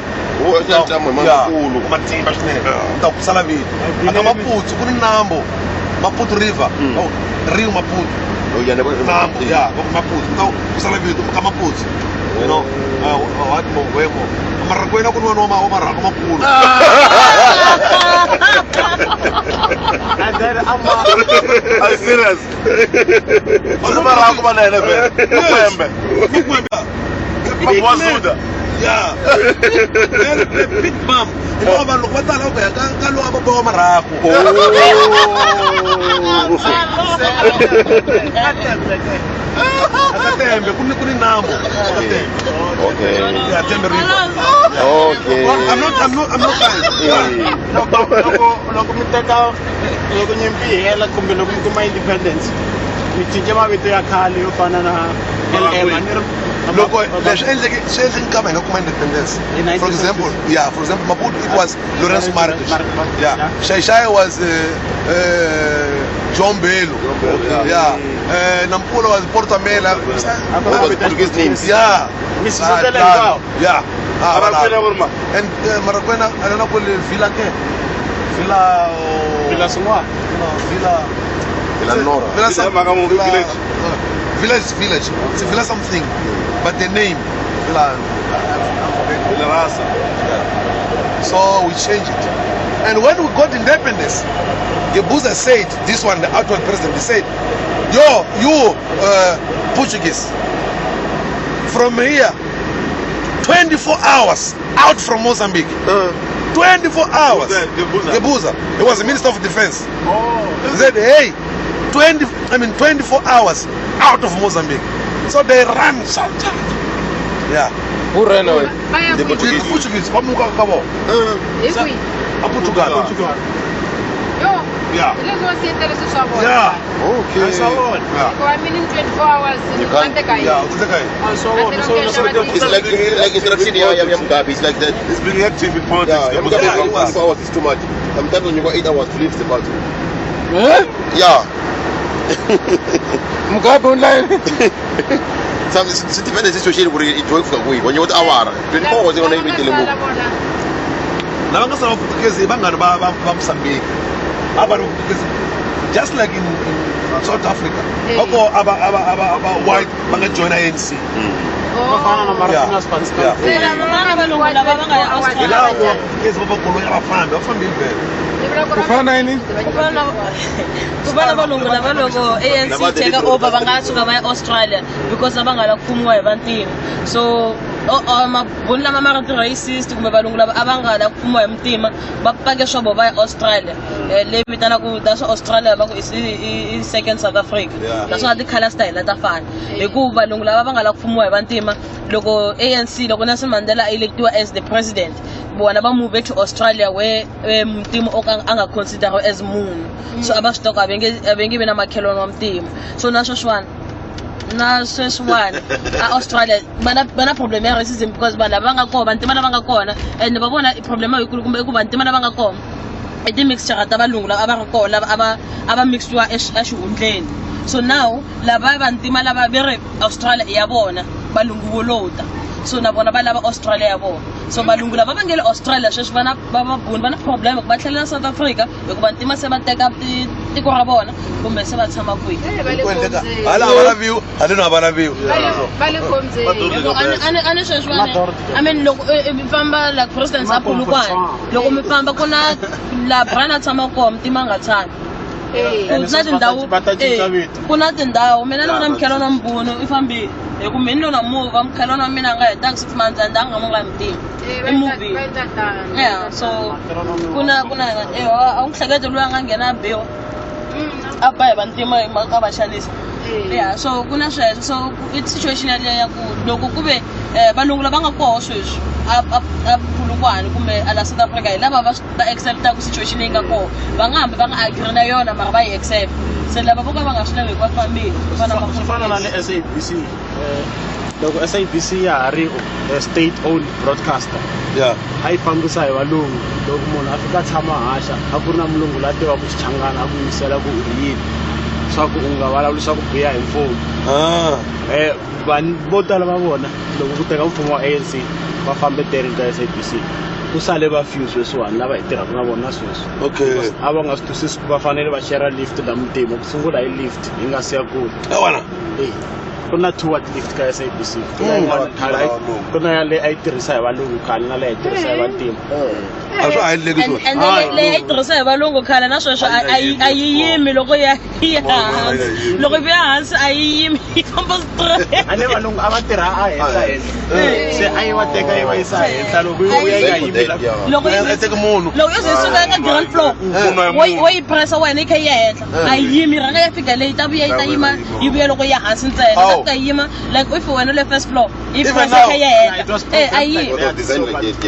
achange mamakulu matimba swinene ta ku sala vini akamaputsu kuni nambo Maputo River Rio Maputo nambo ya Maputo ta ku sala vini Maputo you know what Mongwemo Marakwena kuni wanoma wa marako makulu and then I'm serious. Marako banene be Mukwembe Mwazuda yeah the big mom ngoba lo kwatala uba ka lo ababo marako akatembe kuni nambo okay yeah tembe river okay I'm not lying loko mi teka loko nyimpi yi hela kumbe loko mi kuma independence mi cince mavito ya khale yo fana na LM loko leswi endleke swi endleke nkama hi nga kuma independence for example Maputo it was Lourenço Marques yeah Shai was John Bello yeah Nampula was Porto Mela Portuguese names yeah yeah and Marakwena I don't know called Villa Sumwa Villa Nora village it's Villa something but the name Villa Rasa so we changed it and when we got independence Gebuza said this one the outward president he said you Portuguese from here 24 hours out from Mozambique 24 hours Gebuza he was the Minister of Defense he said hey 24 hours out of Mozambique so they ran yeah who ran away the Portuguese Pamuka Kabo Portugal yeah yeah okay I mean in 24 hours it's like Syria Mugabe it's like that it's being active in politics Mugabe 24 hours is too much I'm telling you 8 hours to live about it yeah Mugabe online some independence situation where it works for we when you hour 24 hours on even telephone lava nga sala Portuguese bangani ba Mozambique abantu Portuguese just like in South Africa aba white banga join ANC bafana na Martina Spanish kufana yini kufana valungu lava loko ANC cheka over va nga suka va ya Australia because va nga la kumiwa hi vantima so mabhunu lama ma-ri racist kumbe valungu lava a va nga la ku pfumiwa hi muntima va pake swovo va ya Australia leyi vitanaku ta swa Australia va ku i second South Africa naswona ti-colours ta hina ta fana hikuva valungu lava va nga la ku pfumiwa hi vantima loko ANC loko Nelson Mandela a electiwa as the president bona va move to Australia where muntima o ka a nga consider as munhu so a va swi toko a va nge vi na makhelwana wa muntima so na sweswiwani Australia bana problem ya racism because vanhu lava nga kona vantima lava nga kona and va vona problem yikulu kumbe ku vantima lava nga kona i ti-mixture ta valungu lava a va ri kona lava a va mixiwa exihundleni so now lava vantima lava ve ri Australia ya vona valungu vo lota so na vona va lava Australia ya vona so valungu lava va nge le Australia sweswi vana va na problem ku va tlhelela South Africa hikuva vantima se va teka tiko ra vona kumbe se va tshama kwihi hala va view halino va view ani sweswiwani I mean loko mi famba like for instance aPolokwane loko mi famba ku na la brana tshama kona muntima nga tshami ku na tindhawu mina ni vona mukhelwana wa mbhunu i fambile hi ku mini lona muva mukhelwana wa mina a nga hetanga 6 months and a nga munga muntima i movile so kuna a wu n'wi hleketi loyi a nga nghena a biwa a ba hi vantima ka vaxanisi so kuna sweswo so i situation yaleyo ya ku loko ku ve valungu lava nga koho sweswi a Polokwane kumbe a la South Africa hi lava va acceptaka situation leyi nga koho va nga hambi va nga agree na yona mara va yi accept se lava vo ka va nga swi lavi hi ku va fambile swi fana na le SABC loko SABC ya ha ri state owned broadcaster a yi fambisa hi valungu loko munhu a fika tshama haxa a ku ri na mulungu la tivaku xichangana a ku yingisela ku u ri yini swa ku u nga vulavuli swa ku biha hi mfumo vanhu vo tala va vona loko ku teka mfumo wa ANC va fambe tering ka SABC ku sale va few sweswiwani lava hi tirhaka na vona sweswi a va nga swi twisisi ku va fanele va share lift la muntima ku sungula hi lift hi nga siya kule ku na two-word lift ka SABC ku na ya leyi a yi tirhisa hi valungu khale na leyi a yi tirhisa hi vantima leyi a yi tirhisa hi valungu khale na sweswo a yi yimi loko ya hansi loko yi ya hansi a yi yimi yi famba straight a ne valungu a va tirha a henhla se a yi va teka yi va yisa henhla loko yi nga yimi loko yo ze yi suka eka ground floor wo yi pressa wena yi kha yi ya henhla a yi yimi rhanga ya fika leyi ta vuya yi ta yima yi vuya loko ya hansi ntsena ka yima like if wena le first floor yi pressa kha ya henhla a yi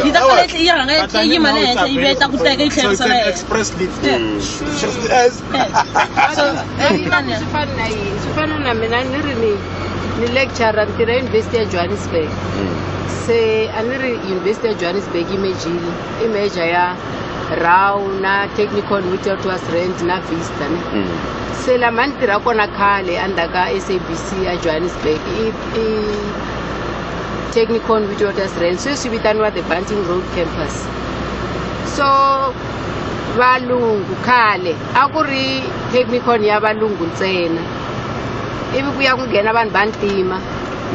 yi ta kala yi rhanga yi yima le henhla yi vuya yi ta ku teka yi tlherisa le express lift swi fana na mina ni ri ni lecturer ni tirha University ya Johannesburg se a ni ri University ya Johannesburg i major ya RAW na technical towards rent na vista ne se la man tirha kona khale andaka SABC ya Johannesburg i technical towards rent so swi vitaniwa the Bunting Road campus so valungu khale a ku ri technical ya valungu ntsena ivi ku ya ku nghena vanhu vantima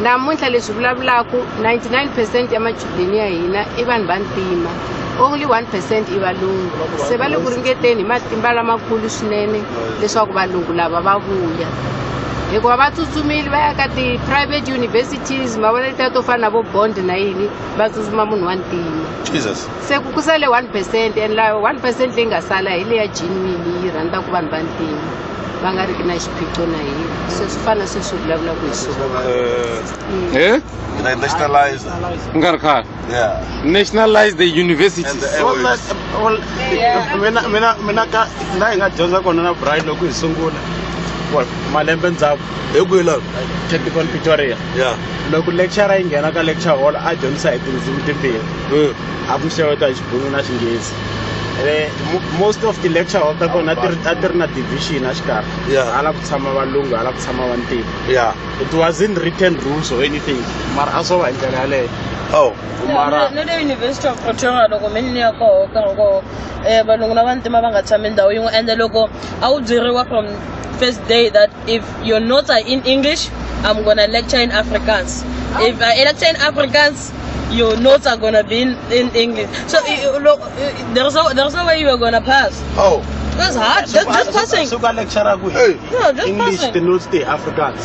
namuntlha leswi vulavulaku 99% ya machudeni ya hina i vanhu vantima only 1% i valungu se va le ku ringeteni hi matimba lamakulu swinene leswaku valungu lava va vuya hikuva va tsutsumile va ya ka ti-private universities mavona letiya to fana na vo Bond na yini va tsutsuma munhu wa ntima se ku sale 1% and la 1% leyi nga sala hi leya genuine yi rhandzaka vanhu va ntima va nga riki na xiphiqo na hina se swi fana sweswi vulavulaka hi swona nationalize nga ri khale nationalize the universities mina ka la hi nga dyondza kona na Brian loko hi sungula malembe ndzhaku hi kwihi laha technical Pretoria loko lecturer yi nghena ka lecture hall a dyondzisa hi tindzimi timbirhi a ku xeweta hi Xibhunu na Xinghezi most of the lecture hall ta kona a ti ri na division a xikarhi hala ku tshama valungu hala ku tshama vantima it wasn't written rules or anything mara a swo va hi ndlela yaleyo na le University of Pretoria loko mini ni ya koho nkarhi koho valungu na vantima va nga tshami ndhawu yin'we ende loko a wu byeriwa from first day that if your notes are in English, I'm gonna lecture in Afrikaans. If I lecture in Afrikaans, your notes are gonna be in English. So there's no way you are gonna pass. was hard. Just passing. Suka lecturer just English passing. denotes the Afrikaans.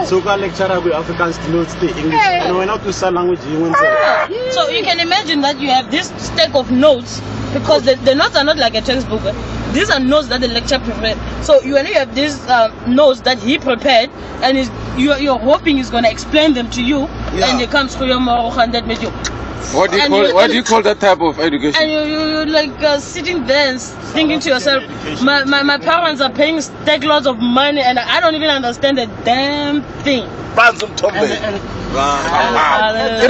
Suka lecturer Afrikaans denotes the English. Yeah. And when out to some language you won't say. Yeah. So you can imagine that you have this stack of notes because the notes are not like a textbook. These are notes that the lecturer prepared. So when you have these notes that he prepared, and you're hoping he's gonna explain them to you, and it comes through your mouth and that made you. What do you call that type of education? And you're like sitting there and thinking to yourself, my parents are paying stack lots of money and I don't even understand a damn thing.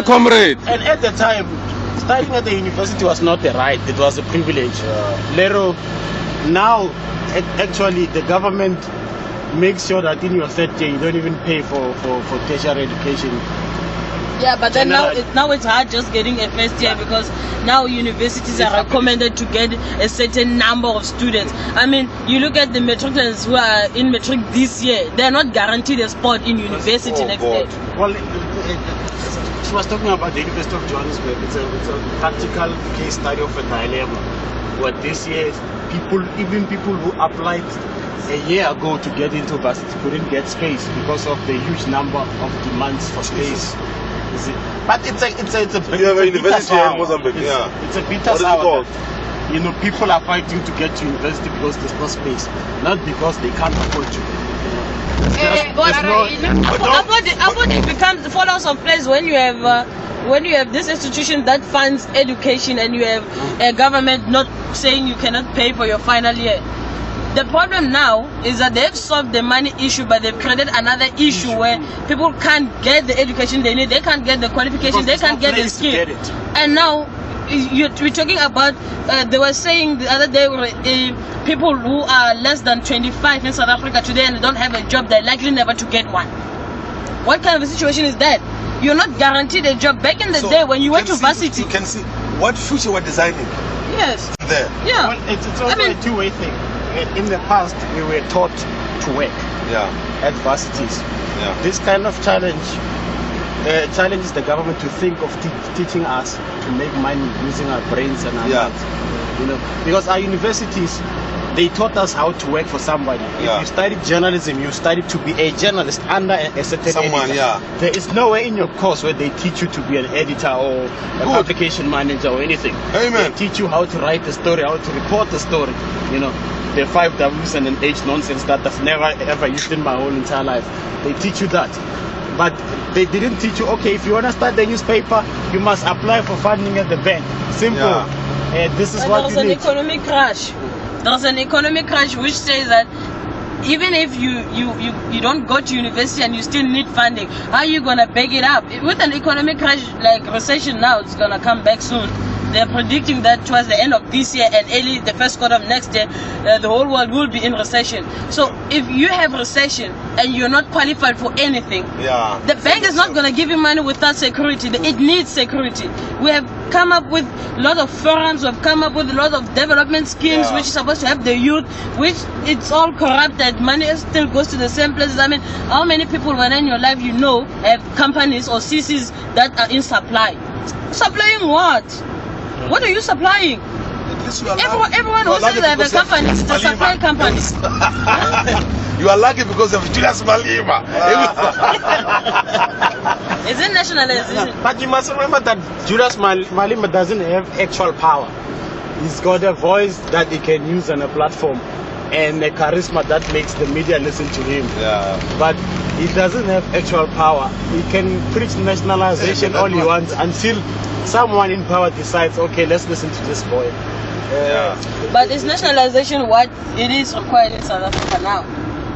Comrade. And at the time, studying at the university was not a right, it was a privilege. Lero, now actually the government makes sure that in your third year you don't even pay for tertiary education. Yeah, but then now it's hard just getting a first year because now universities are recommended to get a certain number of students. I mean, you look at the matriculants who are in matric this year, they're not guaranteed a spot in university next year. Well, she was talking about the University of Johannesburg. It's a practical case study of a dilemma. Where this year, even people who applied a year ago to get into varsity couldn't get space because of the huge number of demands for space. But it's a university here in Mozambique. It's a bitter sour. You know, people are fighting to get to university because there's no space, not because they can't afford to. It becomes follows of place when you have this institution that funds education and you have a government not saying you cannot pay for your final year. The problem now is that they've solved the money issue, but they've created another issue where people can't get the education they need, they can't get the qualification, they can't get the skill. And now we're talking about, they were saying the other day, people who are less than 25 in South Africa today and don't have a job, they're likely never to get one. What kind of a situation is that? You're not guaranteed a job. Back in the day when you went to varsity, you can see what future we're designing. Yes. There. Yeah. Well, it's also a two-way thing. In the past, we were taught to work at varsities. This kind of challenge challenges the government to think of teaching us to make money using our brains and our minds. You know, because our universities, they taught us how to work for somebody. If you studied journalism, you studied to be a journalist under a certain editor. There is nowhere in your course where they teach you to be an editor or a publication manager or anything. They teach you how to write a story, how to report a story. You know, the 5 W's and an H nonsense that I've never ever used in my whole entire life. They teach you that. But they didn't teach you, okay, if you want to start the newspaper, you must apply for funding at the bank. Simple. This is what you need. There's an economic crash. There's an economic crash which says that even if you don't go to university and you still need funding, how are you going to back it up? With an economic crash like recession now, it's going to come back soon. They're predicting that towards the end of this year and early the first quarter of next year, the whole world will be in recession. So if you have recession and you're not qualified for anything, the bank is not going to give you money without security. It needs security. We have come up with a lot of forums, we've come up with a lot of development schemes which is supposed to help the youth, which it's all corrupted. Money still goes to the same places. I mean, how many people when in your life you know have companies or CCs that are in supply? Supplying what? What are you supplying? Everyone who says they have a company is the supply companies. You are lucky because of Julius Malema. Is it nationalization? But you must remember that Julius Malema doesn't have actual power. He's got a voice that he can use on a platform and a charisma that makes the media listen to him. But he doesn't have actual power. He can preach nationalization all he wants until someone in power decides, okay, let's listen to this boy. But is nationalization what it is required in South Africa now?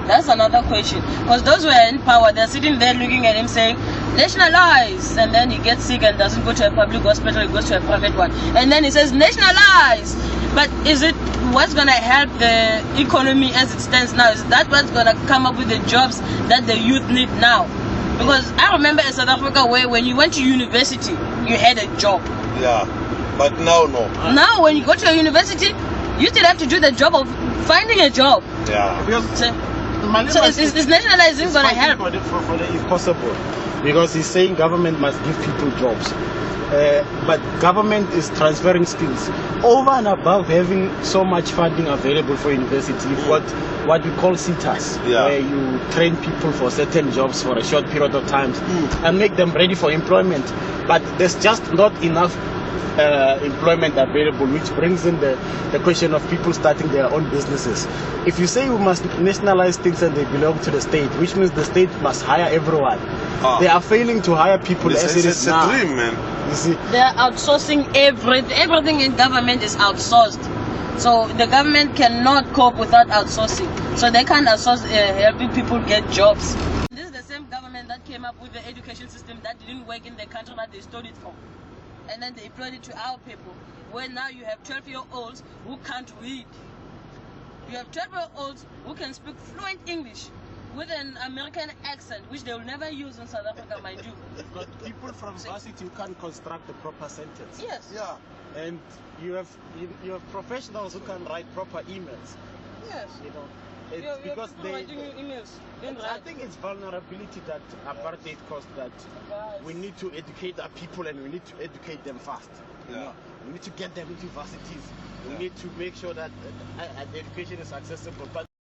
That's another question. Because those who are in power, they're sitting there looking at him saying, nationalize. And then he gets sick and doesn't go to a public hospital, he goes to a private one. And then he says, nationalize. But is it what's going to help the economy as it stands now? Is that what's going to come up with the jobs that the youth need now? Because I remember in South Africa where when you went to university, you had a job. But now, no. Now, when you go to a university, you still have to do the job of finding a job. So is nationalizing going to help? For the impossible. Because he's saying government must give people jobs. But government is transferring skills. over and above having so much funding available for university, you've got what we call SETAs, where you train people for certain jobs for a short period of time and make them ready for employment. But there's just not enough employment available, which brings in the question of people starting their own businesses. If you say we must nationalize things and they belong to the state, which means the state must hire everyone. They are failing to hire people as it is now. It's a dream, man. You see, they're outsourcing everything in government is outsourced. So the government cannot cope without outsourcing. So they can't outsource helping people get jobs. This is the same government that came up with the education system that didn't work in the country that they stole it from. And then they employed it to our people. Where now you have 12-year-olds who can't read. You have 12-year-olds who can speak fluent English with an American accent, which they will never use in South Africa, mind you. you've got people from varsity who can't construct a proper sentence. Yes. Yeah. And you have professionals who can write proper emails. Yes. You know, it's because they. Writing emails. I think it's vulnerability that apartheid caused, that we need to educate our people and we need to educate them fast. You know? We need to get them into varsities. We need to make sure that education is accessible. But